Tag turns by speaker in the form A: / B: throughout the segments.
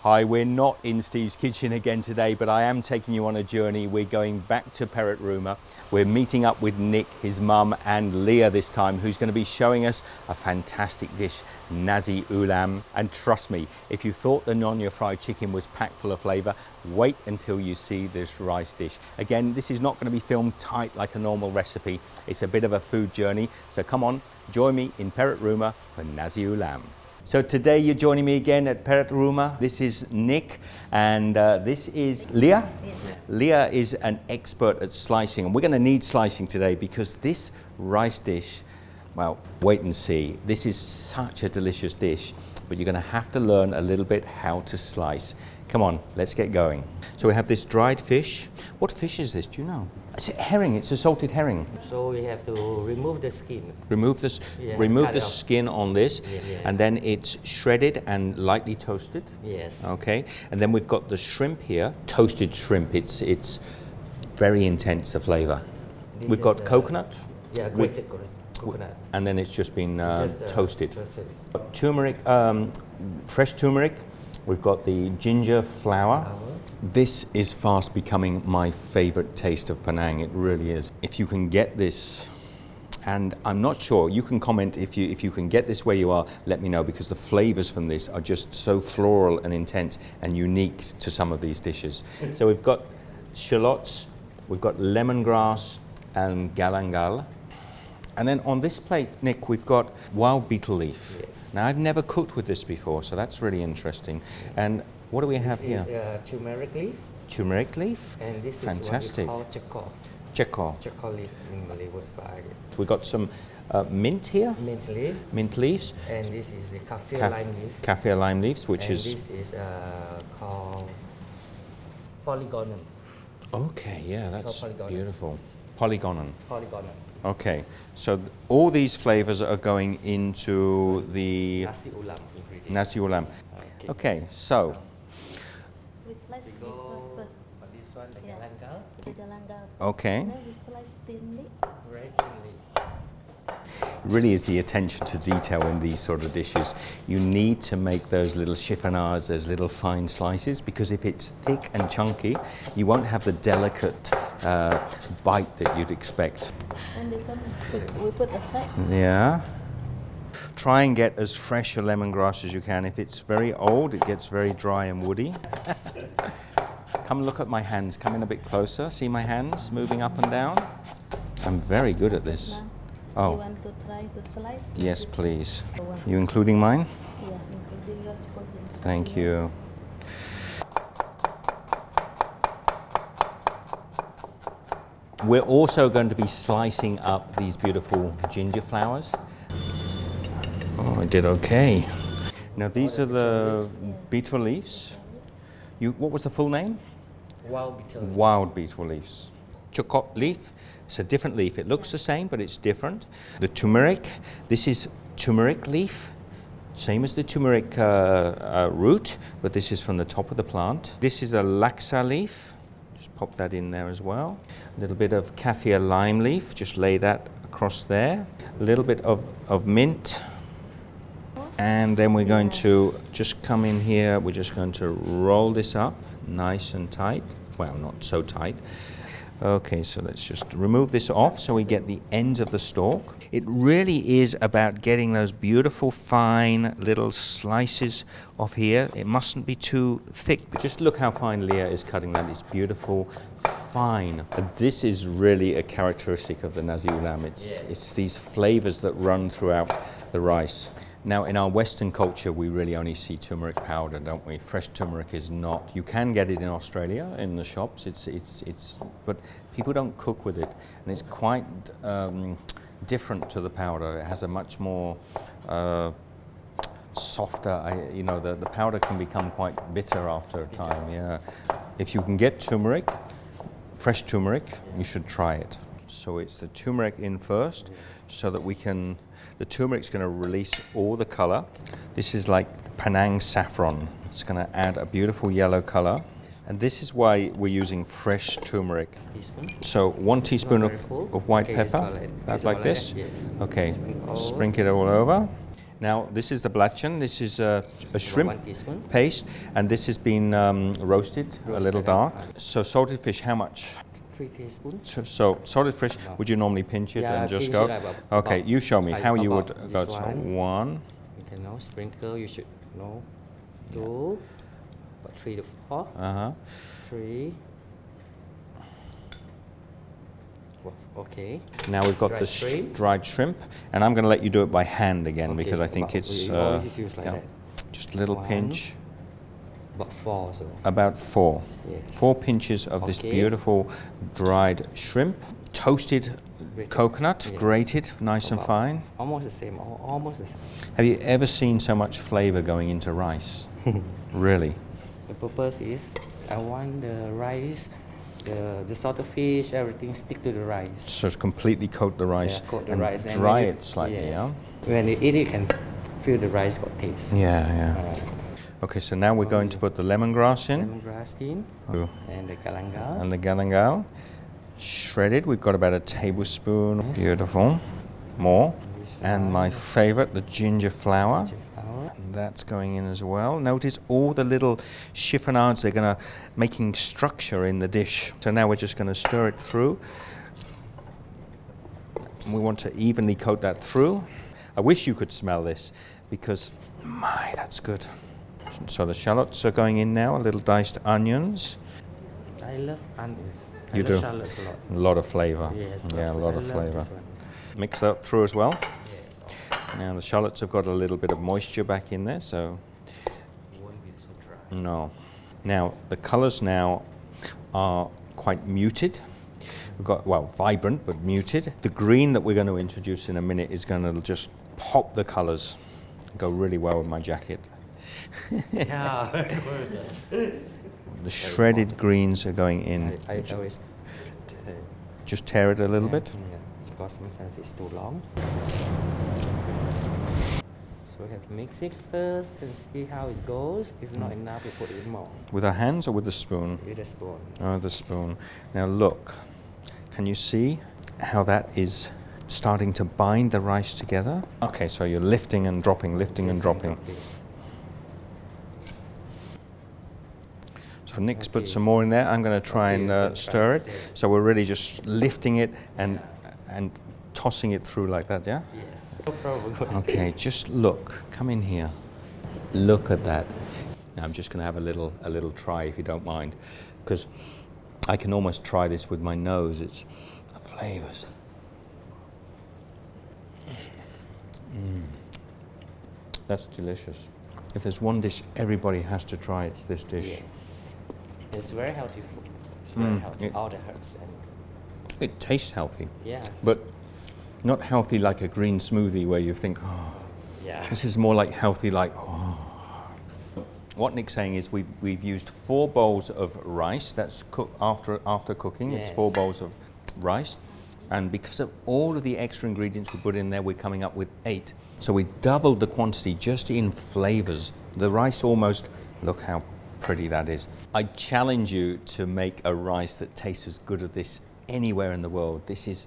A: Hi, we're not in Steve's kitchen again today, but I am taking you on a journey. We're going back to Perak Rumah. We're meeting up with Nick, his mum, and Leah this time, who's going to be showing us a fantastic dish, nasi ulam. And trust me, if you thought the Nyonya fried chicken was packed full of flavour, wait until you see this rice dish. Again, this is not going to be filmed tight like a normal recipe. It's a bit of a food journey. So come on, join me in Perak Rumah for nasi ulam. So today you're joining me again at Perak Rumah. This is Nick and this is Leah.
B: Yes.
A: Leah is an expert at slicing, and we're going to need slicing today because this rice dish, well, wait and see. This is such a delicious dish, but you're going to have to learn a little bit how to slice. Come on, let's get going. So we have this dried fish. What fish is this? Do you know? It's a herring. It's a salted herring.
B: So we have to remove the skin.
A: Remove this.
B: Yeah,
A: remove
B: cut
A: the
B: it off.
A: skin on this,
B: Yes.
A: and then it's shredded and lightly toasted.
B: Yes.
A: Okay, and then we've got the shrimp here, toasted shrimp. It's very intense, the flavour.
B: This
A: We've got
B: is,
A: coconut.
B: Yeah, grated coconut.
A: And then it's just been
B: Just,
A: toasted.
B: Toasted.
A: Turmeric, fresh turmeric. We've got the ginger flour. This is fast becoming my favorite taste of Penang. It really is. If you can get this, and I'm not sure, you can comment if you can get this where you are, let me know, because the flavors from this are just so floral and intense and unique to some of these dishes. So we've got shallots, we've got lemongrass and galangal. And then on this plate, Nick, we've got wild beetle leaf.
B: Yes.
A: Now, I've never cooked with this before, so that's really interesting. And what do we have
B: This
A: here?
B: is turmeric leaf,
A: Turmeric leaf.
B: and this
A: Fantastic.
B: is what we call chakor.
A: Chekor.
B: Chakor leaf in Malay words by
A: We've got some mint here,
B: mint leaf,
A: mint leaves.
B: and this is the kaffir lime leaf.
A: Kaffir lime leaves, which
B: and
A: is...
B: this is called polygonum.
A: Okay, yeah,
B: It's
A: that's
B: called polygonum.
A: beautiful. Polygonum.
B: Polygonum.
A: Okay, so all these flavors are going into the
B: Nasi ulam ingredient.
A: nasi ulam. Okay, so
C: We slice
B: We
C: this
B: go
C: one first.
B: for this one, the
C: Yeah.
B: galangal,
C: The galangal.
A: Okay.
C: Then we slice thinly.
B: very thinly.
A: really is the attention to detail in these sort of dishes. You need to make those little chiffonades, those little fine slices, because if it's thick and chunky, you won't have the delicate bite that you'd expect.
C: And this one we put aside.
A: Yeah. Try and get as fresh a lemongrass as you can. If it's very old, it gets very dry and woody. Come look at my hands. Come in a bit closer. See my hands moving up and down? I'm very good at this.
C: Now,
A: Oh.
C: you want to try to slice?
A: Yes, please.
C: The one.
A: You including mine?
C: Yeah, including yours. put in.
A: Thank you. We're also going to be slicing up these beautiful ginger flowers. Oh, I did okay. Now these are the beetle leaves. What was the full name?
B: Wild beetle leaf.
A: Wild beetle leaves. Chokot leaf, it's a different leaf. It looks the same, but it's different. The turmeric, this is turmeric leaf. Same as the turmeric root, but this is from the top of the plant. This is a laksa leaf. Just pop that in there as well. A little bit of kaffir lime leaf. Just lay that across there. A little bit of mint. And then we're going to just come in here. We're just going to roll this up nice and tight. Well, not so tight. Okay, so let's just remove this off so we get the ends of the stalk. It really is about getting those beautiful fine little slices off here. It mustn't be too thick. Just look how fine Leah is cutting that. It's beautiful, fine. And this is really a characteristic of the nasi ulam. It's these flavors that run throughout the rice. Now, in our Western culture, we really only see turmeric powder, don't we? Fresh turmeric is not. You can get it in Australia in the shops. But people don't cook with it, and it's quite different to the powder. It has a much more softer. The powder can become quite bitter after a time. Yeah. If you can get turmeric, fresh turmeric, you should try it. So it's the turmeric in first, so that we can. The turmeric's going to release all the color. This is like Penang saffron. It's going to add a beautiful yellow color. And this is why we're using fresh turmeric.
B: Teaspoon.
A: So 1 teaspoon
B: Not
A: of,
B: very full.
A: of white
B: Okay,
A: pepper.
B: it's
A: That's
B: all
A: like this?
B: Yes.
A: Okay,
B: Sprinkle all over.
A: sprinkle it all over. Now, this is the blatchen. This is a shrimp
B: 1 teaspoon.
A: paste, and this has been roasted a little
B: Roasted,
A: dark. So salted fish, how much?
B: 3 teaspoons.
A: So salted fish,
B: No.
A: would you normally pinch it
B: Yeah,
A: and just
B: pinch
A: go?
B: it about-
A: Okay,
B: about-
A: you show me how you would
B: about
A: go.
B: this
A: So
B: one.
A: one,
B: You can now sprinkle. You should know 2, about 3 to 4. 3. Well, okay.
A: Now we've got
B: Dried
A: the
B: shrimp.
A: dried shrimp, and I'm going to let you do it by hand again
B: Okay,
A: because I think
B: about-
A: it's
B: we always use like that.
A: just a little
B: 1,
A: pinch,
B: About 4 so.
A: about 4.
B: Yes.
A: 4 pinches of this
B: Okay.
A: beautiful dried shrimp, toasted
B: Grated.
A: coconut,
B: Yes.
A: grated, nice and
B: About-
A: fine.
B: Almost the same. Almost the same.
A: Have you ever seen so much flavor going into rice? Really?
B: The purpose is I want the rice, the salted fish, everything stick to the rice.
A: So it's completely coat the rice
B: Yeah, coat the
A: and
B: rice and
A: dry
B: when you-
A: it slightly,
B: yes. When you eat it, you can feel the rice got taste.
A: yeah? Yeah. Okay, so now we're going to put the lemongrass in
B: Lemongrass in
A: Oh,
B: and the galangal.
A: and the galangal. Shredded, we've got about a tablespoon. Beautiful. More.
B: This
A: And my
B: one,
A: favorite, the ginger flour.
B: ginger flour.
A: That's going in as well. Notice all the little chiffonades, they're going to making structure in the dish. So now we're just going to stir it through. And we want to evenly coat that through. I wish you could smell this because, my, that's good. So the shallots are going in now, a little diced onions.
B: I love onions. I
A: You
B: love
A: do?
B: shallots a lot.
A: A lot of flavour.
B: Yes.
A: Yeah, a lot of
B: I love
A: flavour.
B: this one.
A: Mix that through as well.
B: Yes.
A: Now the shallots have got a little bit of moisture back in there, so
B: Won't be so dry.
A: no. Now the colours now are quite muted. We've got, well, vibrant but muted. The green that we're going to introduce in a minute is going to just pop the colours. Go really well with my jacket.
B: Yeah.
A: The shredded greens are going in.
B: I always
A: Just tear it a little bit.
B: Yeah, because sometimes it's too long. So we have to mix it first and see how it goes. If not enough, we put it more
A: With our hands or with the spoon?
B: with a spoon.
A: Oh, the spoon. Now look, can you see how that is starting to bind the rice together? Okay, so you're lifting and dropping, lifting and dropping. So Nick's put
B: Okay.
A: some more in there. I'm going to try
B: Okay,
A: and
B: you can try
A: stir
B: and
A: it.
B: stir it.
A: So we're really just lifting it and tossing it through like that, yeah?
B: Yes. No problem.
A: Okay, just look. Come in here. Look at that. Now I'm just going to have a little try, if you don't mind, because I can almost try this with my nose. It's the flavors. That's delicious. If there's one dish everybody has to try, it's this dish.
B: Yes. It's very healthy food. It's very healthy.
A: it-
B: All the herbs and
A: It tastes healthy,
B: yes.
A: but not healthy like a green smoothie where you think, oh,
B: yeah.
A: this is more like healthy, like, oh. What Nick's saying is we've used 4 bowls of rice. That's after cooking. It's 4
B: Yes.
A: bowls of rice. And because of all of the extra ingredients we put in there, we're coming up with 8. So we doubled the quantity just in flavors. The rice almost, look how pretty that is. I challenge you to make a rice that tastes as good as this anywhere in the world. This is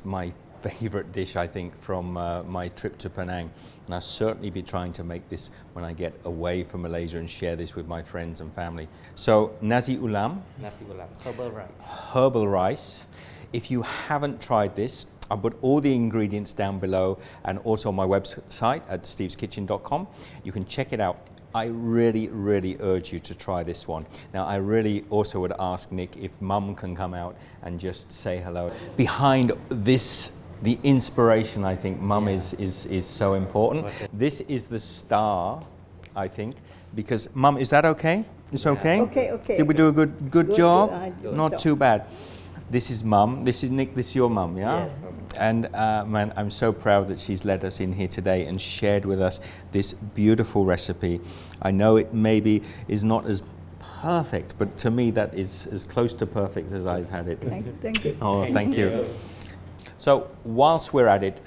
A: my favorite dish, I think, from my trip to Penang. And I'll certainly be trying to make this when I get away from Malaysia and share this with my friends and family. So nasi ulam,
B: Nasi ulam, herbal rice.
A: herbal rice. If you haven't tried this, I'll put all the ingredients down below and also on my website at steveskitchen.com. You can check it out. I really, really urge you to try this one. Now, I really also would ask Nick if Mum can come out and just say hello. Behind this, the inspiration, I think, Mum
B: Yeah.
A: is so important.
B: Okay.
A: This is the star, I think, because Mum, is that okay? It's
B: Yeah.
A: okay?
D: Okay, okay.
A: Did we do a good job?
D: Good
A: Not
D: job.
A: too bad. This is Mum. This is Nick. This is your mum, yeah?
B: Yes, Mum.
A: And man, I'm so proud that she's led us in here today and shared with us this beautiful recipe. I know it maybe is not as perfect, but to me that is as close to perfect as I've had it.
D: Thank you.
A: Oh, thank you. So whilst we're at it,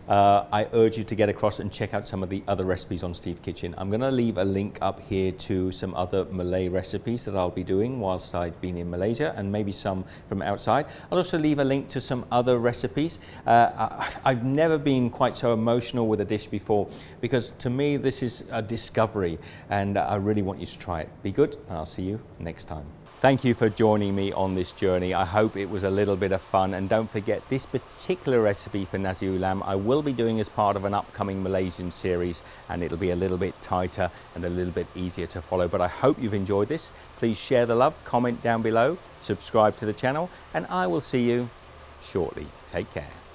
A: I urge you to get across and check out some of the other recipes on Steve Kitchen. I'm going to leave a link up here to some other Malay recipes that I'll be doing whilst I've been in Malaysia, and maybe some from outside. I'll also leave a link to some other recipes. I've never been quite so emotional with a dish before, because to me this is a discovery, and I really want you to try it. Be good, and I'll see you next time. Thank you for joining me on this journey. I hope it was a little bit of fun, and don't forget, this particular recipe for nasi ulam I will be doing as part of an upcoming Malaysian series, and it'll be a little bit tighter and a little bit easier to follow. But I hope you've enjoyed this. Please share the love, comment down below, subscribe to the channel, and I will see you shortly. Take care.